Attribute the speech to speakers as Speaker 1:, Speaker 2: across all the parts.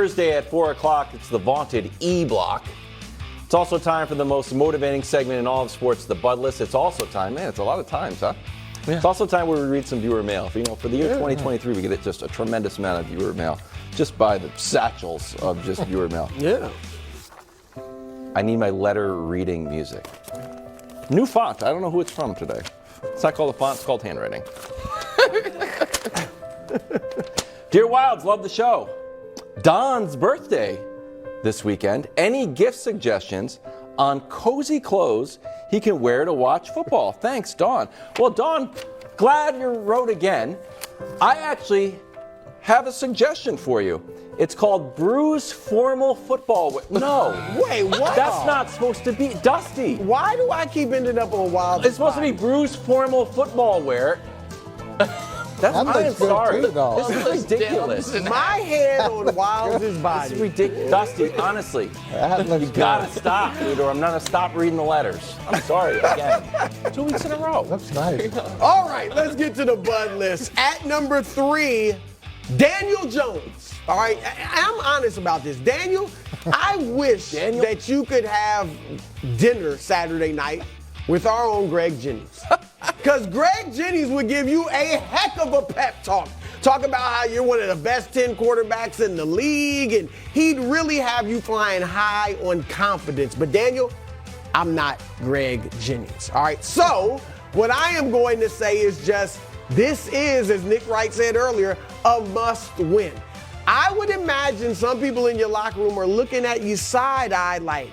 Speaker 1: Thursday at 4 o'clock, it's the vaunted E-Block. It's also time for the most motivating segment in all of sports, the Bud List. It's also time, man, it's a lot of times, huh? Yeah. It's also time where we read some viewer mail. You know, for the year 2023, we get just a tremendous amount of viewer mail, just by the satchels of just viewer mail.
Speaker 2: Yeah.
Speaker 1: I need my letter reading music. New font. I don't know who it's from today. It's not called a font, it's called handwriting. Dear Wildes, love the show. Don's birthday this weekend. Any gift suggestions on cozy clothes he can wear to watch football? Thanks, Don. Well, Don, glad you wrote again. I actually have a suggestion for you. It's called Bruce Formal Football Wear. No.
Speaker 2: Wait, what?
Speaker 1: That's not supposed to be. Dusty.
Speaker 2: Why do I keep ending up on Wildes?
Speaker 1: It's supposed to be Bruce Formal Football Wear. I'm sorry.
Speaker 3: Too,
Speaker 1: this is ridiculous.
Speaker 2: My head on Wildes' body.
Speaker 1: This is ridiculous. Dusty, honestly, you gotta stop, dude, or I'm gonna stop reading the letters. I'm sorry, again. 2 weeks in a row.
Speaker 3: That's nice.
Speaker 2: All right, let's get to the Bud List. At number 3, Daniel Jones. All right, I'm honest about this. Daniel, I wish that you could have dinner Saturday night with our own Greg Jennings. Because Greg Jennings would give you a heck of a pep talk. Talk about how you're one of the best 10 quarterbacks in the league, and he'd really have you flying high on confidence. But Daniel, I'm not Greg Jennings. All right, so what I am going to say is just, this is, as Nick Wright said earlier, a must win. I would imagine some people in your locker room are looking at you side-eyed like,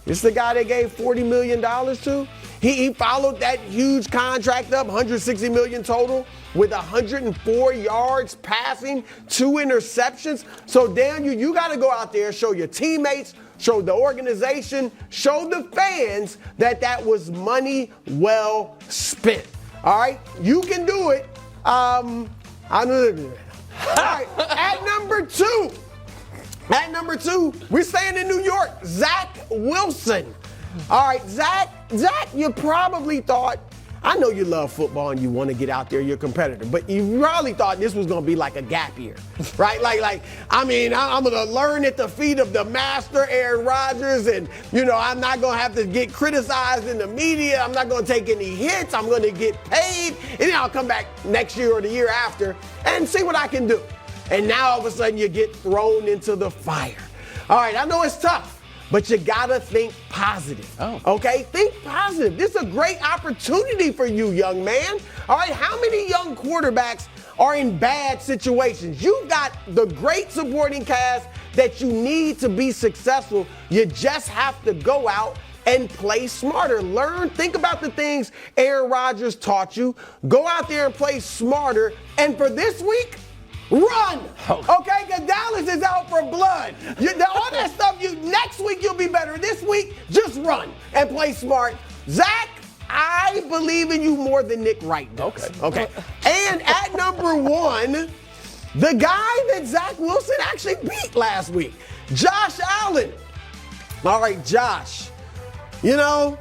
Speaker 2: this the guy they gave $40 million to? He followed that huge contract up, $160 million total, with 104 yards passing, 2 interceptions. So, Daniel, you got to go out there, show your teammates, show the organization, show the fans that was money well spent. All right? You can do it. All right, at number 2. At number 2, we're staying in New York, Zach Wilson. All right, Zach, you probably thought, I know you love football and you want to get out there, you're a competitor, but you probably thought this was going to be like a gap year, right? I'm going to learn at the feet of the master, Aaron Rodgers, and, I'm not going to have to get criticized in the media. I'm not going to take any hits. I'm going to get paid, and then I'll come back next year or the year after and see what I can do. And now all of a sudden you get thrown into the fire. All right, I know it's tough, but you gotta think positive. Okay? Think positive. This is a great opportunity for you, young man. All right, how many young quarterbacks are in bad situations? You've got the great supporting cast that you need to be successful. You just have to go out and play smarter. Learn, think about the things Aaron Rodgers taught you. Go out there and play smarter. And for this week, run, okay? Because Dallas is out for blood. All that stuff, next week you'll be better. This week, just run and play smart. Zach, I believe in you more than Nick Wright does. Okay. And at number 1, the guy that Zach Wilson actually beat last week, Josh Allen. All right, Josh, you're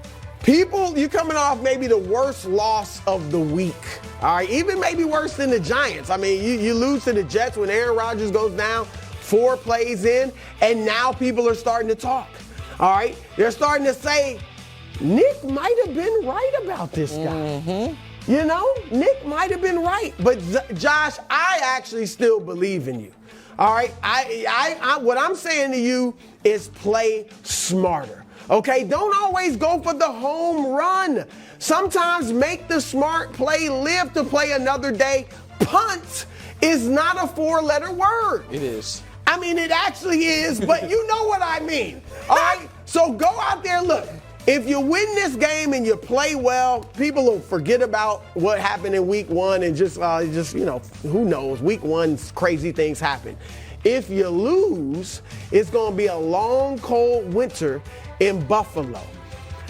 Speaker 2: coming off maybe the worst loss of the week. All right, even maybe worse than the Giants. I mean, you lose to the Jets when Aaron Rodgers goes down 4 plays in, and now people are starting to talk. All right, they're starting to say, Nick might have been right about this guy. Nick might have been right. But Josh, I actually still believe in you. All right, what I'm saying to you is play smarter. Okay, don't always go for the home run. Sometimes make the smart play, live to play another day. Punt is not a 4-letter word. It is.
Speaker 1: I mean, it actually is, but you know what I mean. All right, so go out there, look. If you win this game and you play well, people will forget about what happened in week 1 and just who knows? Week 1, crazy things happen. If you lose, it's going to be a long, cold winter in Buffalo.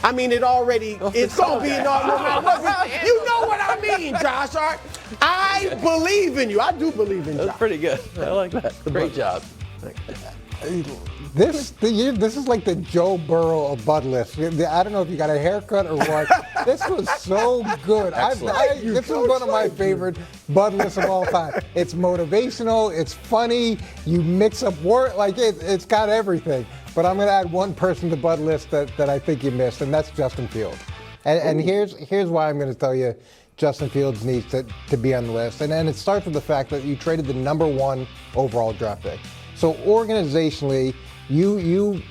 Speaker 1: I mean, it's going to be, no matter what. You know what I mean, Josh, all right? I believe in you. I do believe in you.
Speaker 4: That's pretty good. I like that. Great job.
Speaker 3: This is like the Joe Burrow of Bud list. I don't know if you got a haircut or what. This was so good. This is one of my favorite Bud lists of all time. It's motivational. It's funny. You mix up work. Like it's got everything. But I'm going to add one person to Bud list that I think you missed, and that's Justin Fields. And here's why I'm going to tell you Justin Fields needs to be on the list. And it starts with the fact that you traded the #1 overall draft pick. So organizationally, you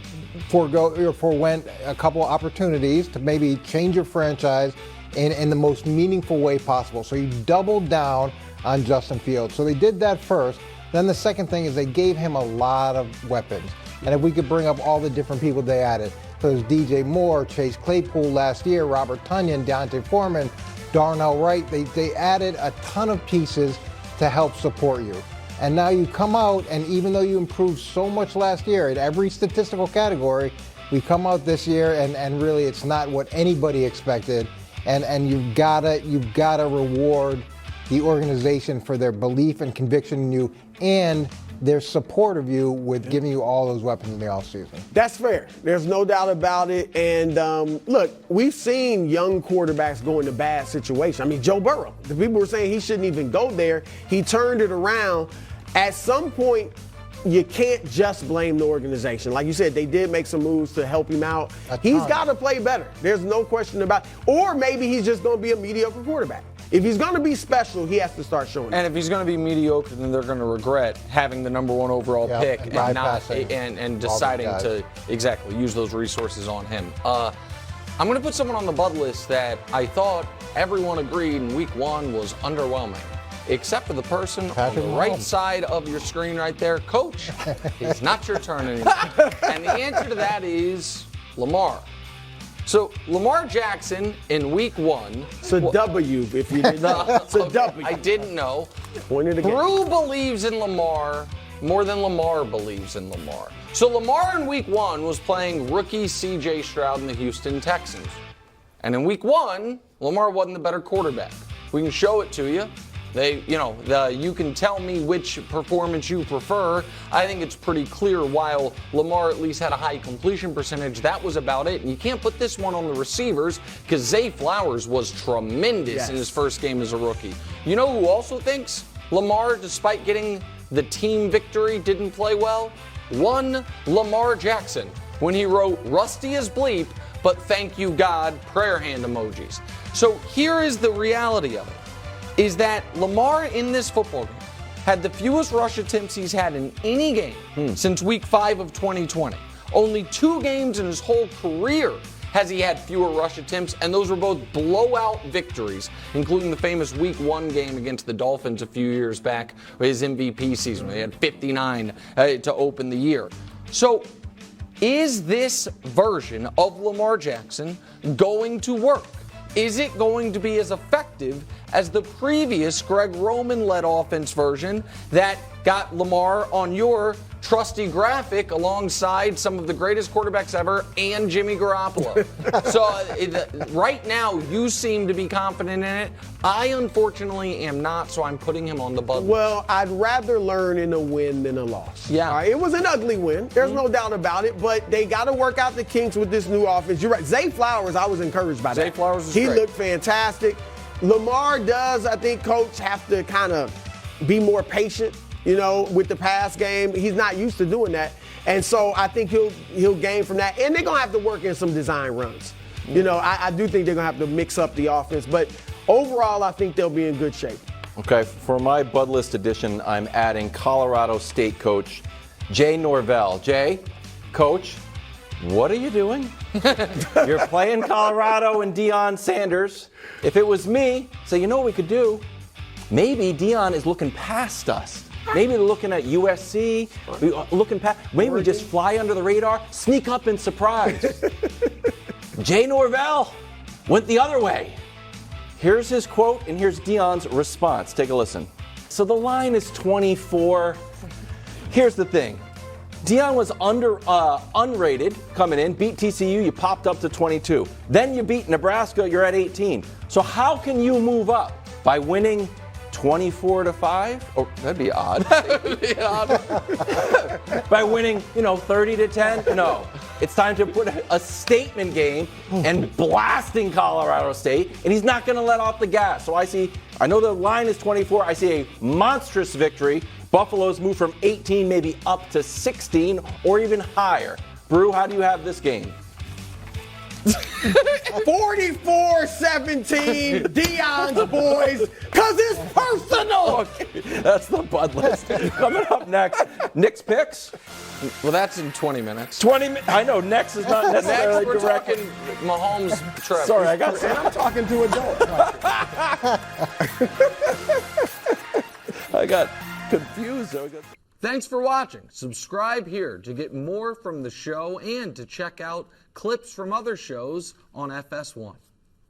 Speaker 3: forewent a couple of opportunities to maybe change your franchise in the most meaningful way possible. So you doubled down on Justin Fields. So they did that first. Then the second thing is they gave him a lot of weapons. And if we could bring up all the different people they added. So there's DJ Moore, Chase Claypool last year, Robert Tonyan, D'Onta Foreman, Darnell Wright. They added a ton of pieces to help support you. And now you come out, and even though you improved so much last year in every statistical category, we come out this year and really it's not what anybody expected. And you've gotta reward the organization for their belief and conviction in you and their support of you with giving you all those weapons in the offseason.
Speaker 2: That's fair. There's no doubt about it. And look, we've seen young quarterbacks go into bad situations. I mean, Joe Burrow, the people were saying he shouldn't even go there. He turned it around. At some point, you can't just blame the organization. Like you said, they did make some moves to help him out. He's got to play better. There's no question about it. Or maybe he's just going to be a mediocre quarterback. If he's going to be special, he has to start showing it.
Speaker 4: And if he's going to be mediocre, then they're going to regret having the #1 overall pick and deciding to use those resources on him. I'm going to put someone on the Bud list that I thought everyone agreed in week 1 was underwhelming. Except for the person on the right side of your screen right there. Coach, it's not your turn anymore. And the answer to that is Lamar. So Lamar Jackson in week 1.
Speaker 2: It's a W if you didn't know. It's a W.
Speaker 4: I didn't know.
Speaker 2: Brew
Speaker 4: believes in Lamar more than Lamar believes in Lamar. So Lamar in week 1 was playing rookie C.J. Stroud and the Houston Texans. And in week 1, Lamar wasn't the better quarterback. We can show it to you. You can tell me which performance you prefer. I think it's pretty clear while Lamar at least had a high completion percentage, that was about it. And you can't put this one on the receivers because Zay Flowers was tremendous in his first game as a rookie. You know who also thinks Lamar, despite getting the team victory, didn't play well? One Lamar Jackson when he wrote rusty as bleep, but thank you God, prayer hand emojis. So here is the reality of it. Is that Lamar in this football game had the fewest rush attempts he's had in any game since week 5 of 2020. Only 2 games in his whole career has he had fewer rush attempts, and those were both blowout victories, including the famous week 1 game against the Dolphins a few years back, his MVP season, where he had 59 to open the year. So is this version of Lamar Jackson going to work? Is it going to be as effective as the previous Greg Roman-led offense version that got Lamar on your trusty graphic alongside some of the greatest quarterbacks ever and Jimmy Garoppolo? So right now, you seem to be confident in it. I unfortunately am not, so I'm putting him on the Bud list.
Speaker 2: Well, I'd rather learn in a win than a loss.
Speaker 4: Yeah.
Speaker 2: All right? It was an ugly win. There's no doubt about it, but they got to work out the kinks with this new offense. You're right. Zay Flowers, I was encouraged by that.
Speaker 4: Zay Flowers is
Speaker 2: great. He looked fantastic. Lamar does, I think, Coach, have to kind of be more patient, with the pass game. He's not used to doing that. And so I think he'll gain from that. And they're going to have to work in some design runs. I do think they're going to have to mix up the offense. But overall, I think they'll be in good shape.
Speaker 5: Okay, for my Bud List edition, I'm adding Colorado State coach Jay Norvell. Jay, coach, what are you doing? You're playing Colorado and Deion Sanders. If it was me, so you know what we could do? Maybe Deion is looking past us. Maybe they're looking at USC, maybe we just fly under the radar, sneak up and surprise. Jay Norvell went the other way. Here's his quote and here's Deion's response. Take a listen. So the line is 24. Here's the thing. Deion was unrated coming in, beat TCU, you popped up to 22. Then you beat Nebraska, you're at 18. So how can you move up? By winning 24-5. Oh, that'd be odd.
Speaker 4: Yeah.
Speaker 5: By winning, 30-10. No, it's time to put a statement game and blasting Colorado State, and he's not going to let off the gas. So I know the line is 24. I see a monstrous victory. Buffalo's moved from 18 maybe up to 16 or even higher. Brew, how do you have this game?
Speaker 2: 44-17, Deion's boys, because it's personal.
Speaker 5: Okay, that's the Bud list. Coming up next, Nick's picks.
Speaker 4: Well, that's in 20 minutes.
Speaker 5: 20 minutes. I know next is not necessarily
Speaker 4: Next, we're
Speaker 5: direct.
Speaker 4: talking Mahomes' trip.
Speaker 5: Sorry, I got
Speaker 2: And I'm talking to adults.
Speaker 5: I got confused.
Speaker 4: Thanks for watching. Subscribe here to get more from the show and to check out clips from other shows on FS1.